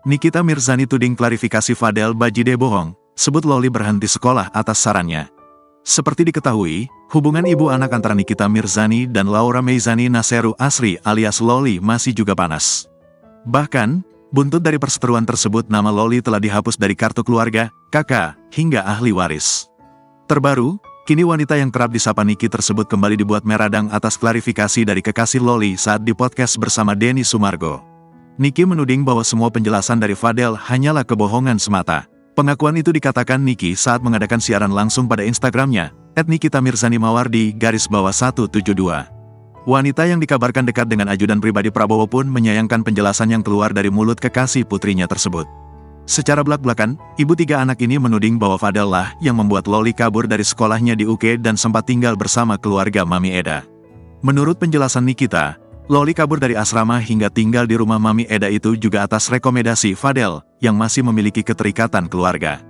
Nikita Mirzani tuding klarifikasi Fadel Bajide bohong, sebut Loli berhenti sekolah atas sarannya. Seperti diketahui, hubungan ibu anak antara Nikita Mirzani dan Laura Meizani Naseru Asri alias Loli masih juga panas. Bahkan, buntut dari perseteruan tersebut nama Loli telah dihapus dari kartu keluarga, kakak, hingga ahli waris. Terbaru, kini wanita yang kerap disapa Niki tersebut kembali dibuat meradang atas klarifikasi dari kekasih Loli saat di podcast bersama Denny Sumargo. Niki menuding bahwa semua penjelasan dari Fadel hanyalah kebohongan semata. Pengakuan itu dikatakan Niki saat mengadakan siaran langsung pada Instagramnya, @nikitamirzani_172. Wanita yang dikabarkan dekat dengan ajudan pribadi Prabowo pun menyayangkan penjelasan yang keluar dari mulut kekasih putrinya tersebut. Secara belak-belakan, ibu tiga anak ini menuding bahwa Fadel lah yang membuat Loli kabur dari sekolahnya di UK dan sempat tinggal bersama keluarga Mami Eda. Menurut penjelasan Nikita, Loli kabur dari asrama hingga tinggal di rumah Mami Eda itu juga atas rekomendasi Fadel, yang masih memiliki keterikatan keluarga.